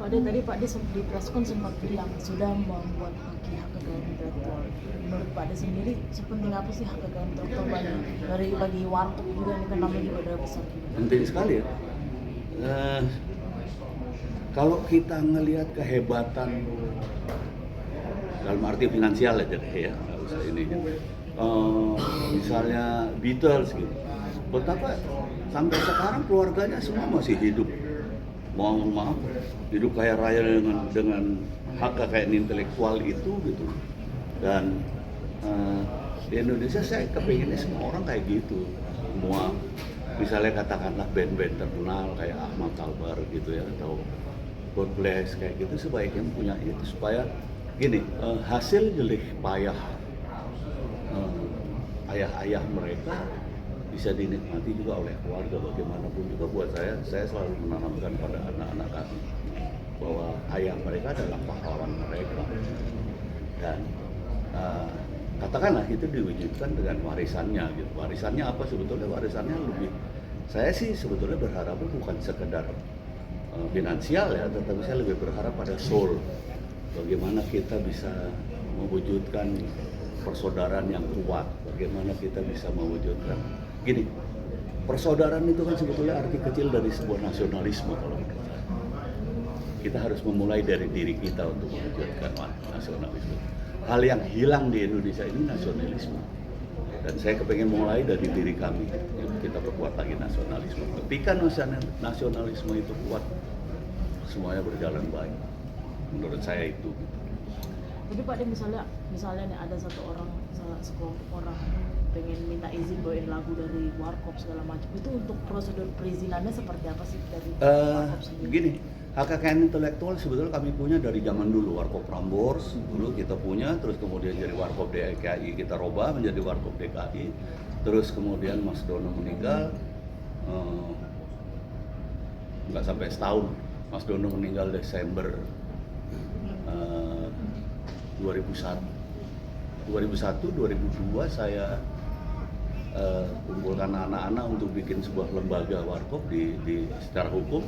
Pak De, tadi Pak De di preskon sempat bilang sudah membuat hak kekayaan intelektual. Menurut Pak De sendiri, sepenting apa sih hak kekayaan intelektual bagi warkop juga, ini kan namanya juga udah besar juga. Penting sekali ya. Kalau kita ngelihat kehebatan dalam arti finansial aja deh ya, nggak usah ini kan. Misalnya Beatles gitu, betapa sampai sekarang keluarganya semua masih hidup. Mohon maaf, hidup kaya raya dengan hak kekayaan intelektual itu gitu. Dan di Indonesia saya kepinginnya semua orang kayak gitu. Semua misalnya katakanlah band-band terkenal kayak Ahmad Albar gitu ya, atau God Bless kayak gitu, sebaiknya punya itu supaya gini, hasil jelih payah ayah-ayah mereka bisa dinikmati juga oleh keluarga. Bagaimanapun juga buat saya selalu menanamkan pada anak-anak kami bahwa ayah mereka adalah pahlawan mereka, dan katakanlah itu diwujudkan dengan warisannya gitu. Warisannya apa sebetulnya? Warisannya lebih, saya sih sebetulnya berharap bukan sekedar finansial ya, tetapi saya lebih berharap pada soul. Bagaimana kita bisa mewujudkan persaudaraan yang kuat, bagaimana kita bisa mewujudkan gini, persaudaraan itu kan sebetulnya arti kecil dari sebuah nasionalisme. Kalau menurut saya, kita harus memulai dari diri kita untuk mewujudkan nasionalisme. Hal yang hilang di Indonesia ini nasionalisme, dan saya kepengen mulai dari diri kami. Kita perkuat lagi nasionalisme. Ketika nasionalisme itu kuat, semuanya berjalan baik. Menurut saya itu. Jadi Pak De, misalnya nih ada satu orang, sekelompok orang pengen minta izin bawain lagu dari warkop segala macam, itu untuk prosedur perizinannya seperti apa sih dari warkop sendiri? Gini, hak kekayaan intelektual sebetulnya kami punya dari zaman dulu. Warkop Prambors dulu kita punya, terus kemudian jadi warkop DKI kita robah menjadi warkop DKI, terus kemudian Mas Dono meninggal, nggak sampai setahun. Mas Dono meninggal Desember 2001, saya kumpulkan anak-anak untuk bikin sebuah lembaga warkop di secara hukum.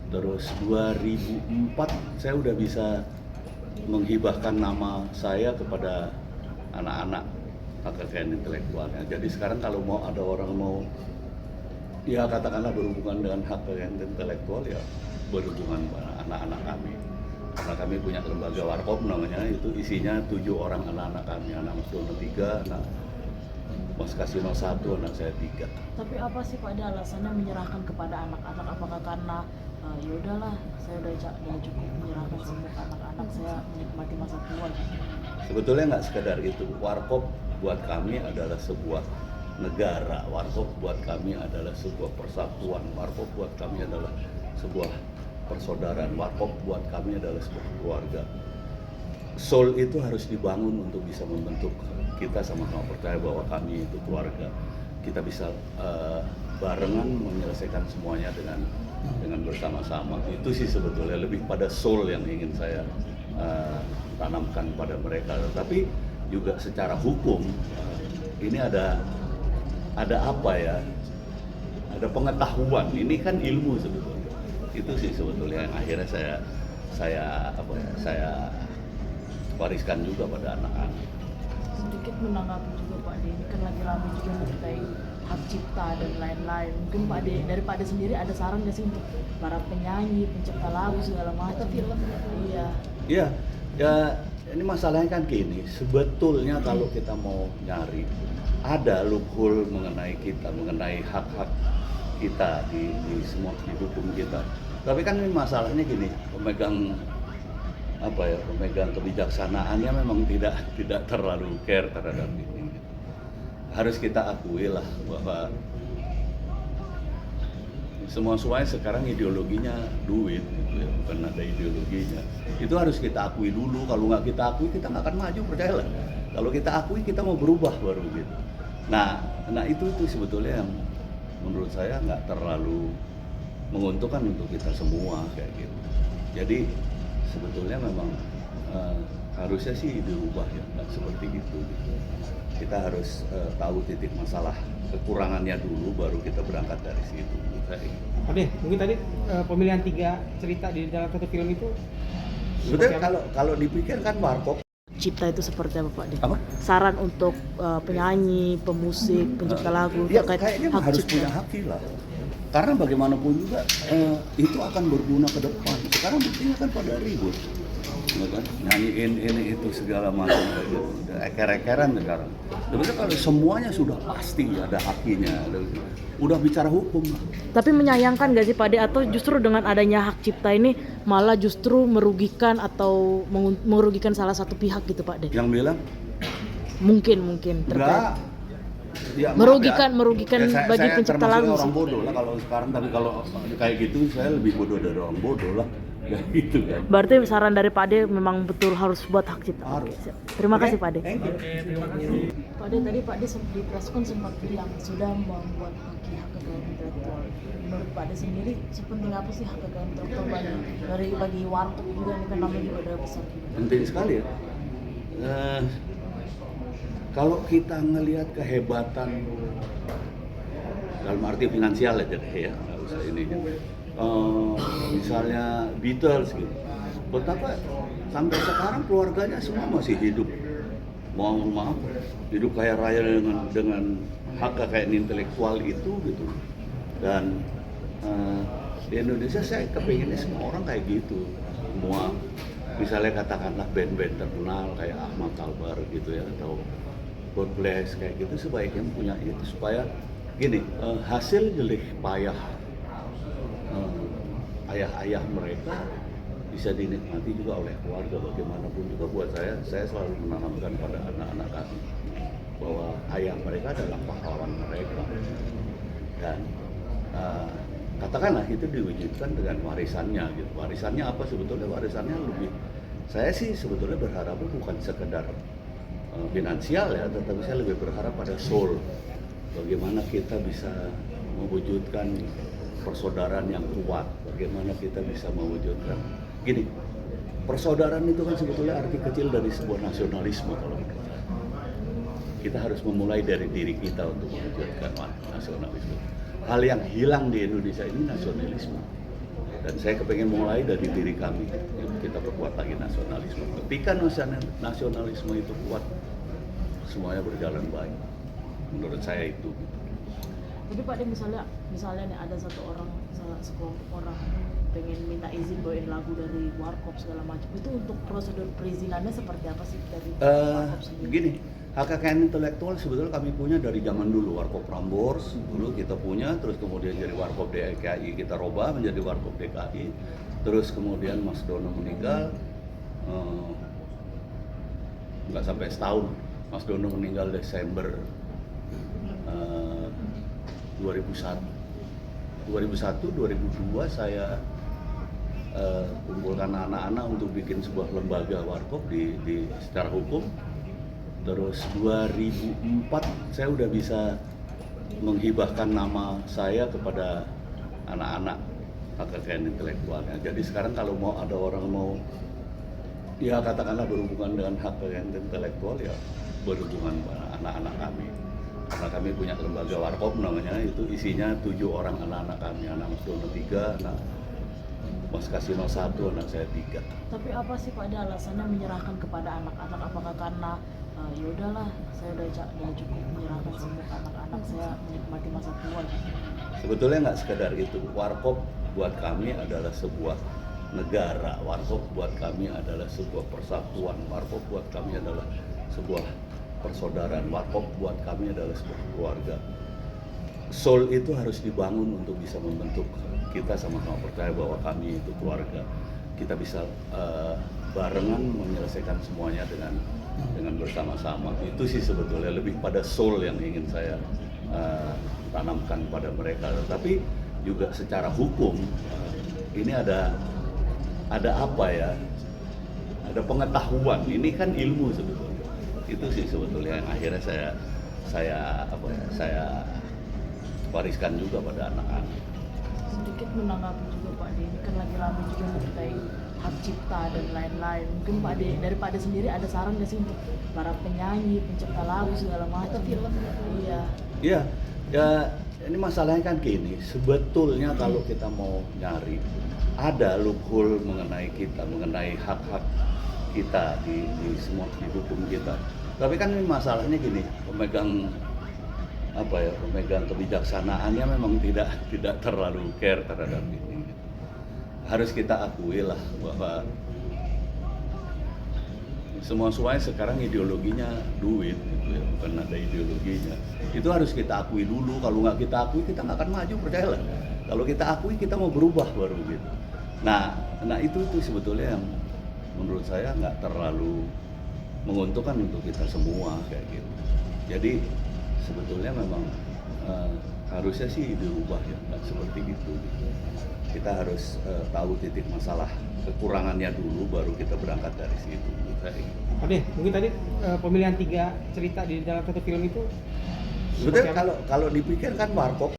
Terus 2004 saya udah bisa menghibahkan nama saya kepada anak-anak hak kekayaan intelektualnya. Jadi sekarang kalau mau ada orang mau ya katakanlah berhubungan dengan hak kekayaan intelektual, ya berhubungan dengan anak-anak kami. Karena kami punya lembaga warkop namanya, itu isinya 7 orang anak-anak kami, anak Mas Dono 3, anak Mas Kasino 1, anak saya 3. Tapi apa sih Pak De alasannya menyerahkan kepada anak-anak? Apakah karena ya udahlah, saya udah cukup menyerahkan semua ke anak-anak, saya menikmati masa tua gitu? Sebetulnya nggak sekedar itu. Warkop buat kami adalah sebuah negara. Warkop buat kami adalah sebuah persatuan. Warkop buat kami adalah sebuah persaudaraan. Warkop buat kami adalah sebuah keluarga. Soul itu harus dibangun untuk bisa membentuk kita sama-sama percaya bahwa kami itu keluarga. Kita bisa barengan menyelesaikan semuanya dengan bersama-sama. Itu sih sebetulnya lebih pada soul yang ingin saya tanamkan pada mereka. Tapi juga secara hukum ini ada apa ya? Ada pengetahuan. Ini kan ilmu sebetulnya. Itu sih sebetulnya yang akhirnya saya wariskan juga pada anak-anak. Sedikit menanggapi juga Pak De, ini kan lagi ramai juga mengenai hak cipta dan lain-lain. Mungkin Pak De, dari Pak De sendiri ada saran nggak sih untuk para penyanyi, pencipta lagu segala macam? Film. Iya. Iya, ya ini masalahnya kan gini, sebetulnya kalau kita mau nyari, ada loophole mengenai kita, mengenai hak-hak kita di semua di hukum kita. Tapi kan ini masalahnya gini, pemegang kebijaksanaannya memang tidak terlalu care terhadap ini. Harus kita akui lah bahwa semuanya sekarang ideologinya duit gitu ya, bukan ada ideologinya. Itu harus kita akui dulu. Kalau nggak kita akui, kita nggak akan maju, percayalah. Kalau kita akui, kita mau berubah baru gitu. Nah itu sebetulnya yang menurut saya nggak terlalu menguntungkan untuk kita semua kayak gitu. Jadi sebetulnya memang harusnya sih dirubah ya, nggak seperti itu. Kita harus tahu titik masalah kekurangannya dulu, baru kita berangkat dari situ. Oke, mungkin tadi pemilihan 3 cerita di dalam satu film itu Sebenarnya kalau dipikir kan Warkop Cipta itu seperti apa Pak De? apa? Saran untuk penyanyi, pemusik, pencipta lagu Ya terkait kayaknya hak harus cipta. punya hak lah. Karena bagaimanapun juga itu akan berguna ke depan. Sekarang buktinya kan pada ribut, ya kan? Nyanyiin ini itu segala macam kayak gitu. Udah eker-ekeran sekarang. Sebenarnya kalau semuanya sudah pasti ada haknya, udah bicara hukum lah. Tapi menyayangkan gak sih Pak De, atau justru dengan adanya hak cipta ini malah justru merugikan atau merugikan salah satu pihak gitu Pak De? Yang bilang Mungkin terkait. enggak. Ya, maaf Merugikan ya. bagi Saya pencipta termasuknya lagu orang sih. bodoh lah kalau sekarang, tapi kalau kayak gitu saya lebih bodoh dari orang bodoh lah. Ya gitu kan. Berarti saran dari Pak De memang betul harus buat hak cipta. Harus. Oke, siap. Terima kasih Pak De. Thank you. Pak De, tadi Pak De di press con sempat bilang sudah membuat bagi hak kekayaan intelektual. Menurut Pak De sendiri, sepenting apa sih hak kekayaan intelektual bagi warteg juga, ini kan namanya juga udah besar juga. Penting sekali ya. Kalau kita ngelihat kehebatan dalam arti finansial aja deh ya, nggak usah ini. Misalnya Beatles gitu, betapa sampai sekarang keluarganya semua masih hidup, maaf hidup kaya raya dengan hak kekayaan intelektual itu gitu. Dan di Indonesia saya kepinginnya semua orang kayak gitu, semua misalnya katakanlah band-band terkenal kayak Ahmad Albar gitu ya, atau God Bless kayak gitu, sebaiknya punya itu supaya gini, hasil jelih payah ayah-ayah mereka bisa dinikmati juga oleh keluarga. Bagaimanapun juga buat saya selalu menanamkan pada anak-anak kami bahwa ayah mereka adalah pahlawan mereka, dan katakanlah itu diwujudkan dengan warisannya gitu. Warisannya apa sebetulnya? Warisannya lebih, saya sih sebetulnya berharapnya bukan sekedar finansial ya, tetapi saya lebih berharap pada soul. Bagaimana kita bisa mewujudkan persaudaraan yang kuat, bagaimana kita bisa mewujudkan gini, persaudaraan itu kan sebetulnya arti kecil dari sebuah nasionalisme. Kalau menurut saya, kita harus memulai dari diri kita untuk mewujudkan nasionalisme. Hal yang hilang di Indonesia ini nasionalisme, dan saya kepengen mulai dari diri kami, kita perkuat lagi nasionalisme. Ketika nasionalisme itu kuat, semuanya berjalan baik. Menurut saya itu. Tapi Pak De, misalnya nih ada satu orang, sekelompok orang pengen minta izin bawain lagu dari Warkop segala macam, itu untuk prosedur perizinannya seperti apa sih dari Warkop sendiri? Gini, hak kekayaan intelektual sebetulnya kami punya dari zaman dulu. Warkop Prambors dulu kita punya, terus kemudian jadi Warkop DKI kita robah menjadi Warkop DKI, terus kemudian Mas Dono meninggal, nggak sampai setahun. Mas Dono meninggal Desember 2001, 2002 saya kumpulkan anak-anak untuk bikin sebuah lembaga Warkop di secara hukum. Terus 2004 saya udah bisa menghibahkan nama saya kepada anak-anak hak kekayaan intelektualnya. Jadi sekarang kalau mau ada orang mau ya katakanlah berhubungan dengan hak kekayaan intelektual, ya berhubungan dengan anak-anak kami. Karena kami punya lembaga Warkop namanya, itu isinya 7 orang anak-anak kami, anak Mas Dono 3, anak Mas Kasino 1, anak saya 3. Tapi apa sih Pak De alasannya menyerahkan kepada anak-anak? Apakah karena ya udahlah, saya udah cukup menyerahkan semua anak-anak saya menikmati masa tua? Sebetulnya nggak sekedar itu. Warkop buat kami adalah sebuah negara. Warkop buat kami adalah sebuah persatuan. Warkop buat kami adalah sebuah persaudaraan. Warkop buat kami adalah sebuah keluarga. Soul itu harus dibangun untuk bisa membentuk kita sama-sama percaya bahwa kami itu keluarga. Kita bisa barengan menyelesaikan semuanya dengan bersama-sama. Itu sih sebetulnya lebih pada soul yang ingin saya tanamkan pada mereka. Tapi juga secara hukum ini ada apa ya? Ada pengetahuan. Ini kan ilmu sebetulnya. Itu sih sebetulnya yang akhirnya saya wariskan juga pada anak-anak. Sedikit menanggapi juga Pak De, ini kan lagi ramai juga mengenai hak cipta dan lain-lain. Mungkin Pak De, dari Pak De sendiri ada saran nggak sih untuk para penyanyi, pencipta lagu segala macam? Film. Iya. Iya, ya ini masalahnya kan gini, sebetulnya kalau kita mau nyari, ada loophole mengenai kita, mengenai hak-hak kita di semua di hukum kita. Tapi kan ini masalahnya gini, pemegang kebijaksanaannya memang tidak terlalu care terhadap ini. Harus kita akui lah bahwa semuanya sekarang ideologinya duit gitu ya, bukan ada ideologinya. Itu harus kita akui dulu. Kalau nggak kita akui, kita nggak akan maju, percayalah. Kalau kita akui, kita mau berubah baru gitu. Nah itu sebetulnya yang menurut saya nggak terlalu menguntungkan untuk kita semua kayak gitu. Jadi sebetulnya memang harusnya sih dirubah ya, nggak seperti itu. Gitu. Kita harus tahu titik masalah kekurangannya dulu, baru kita berangkat dari situ. Pak De, mungkin tadi pemilihan 3 cerita di dalam satu film itu sebetulnya kalau dipikirkan warkop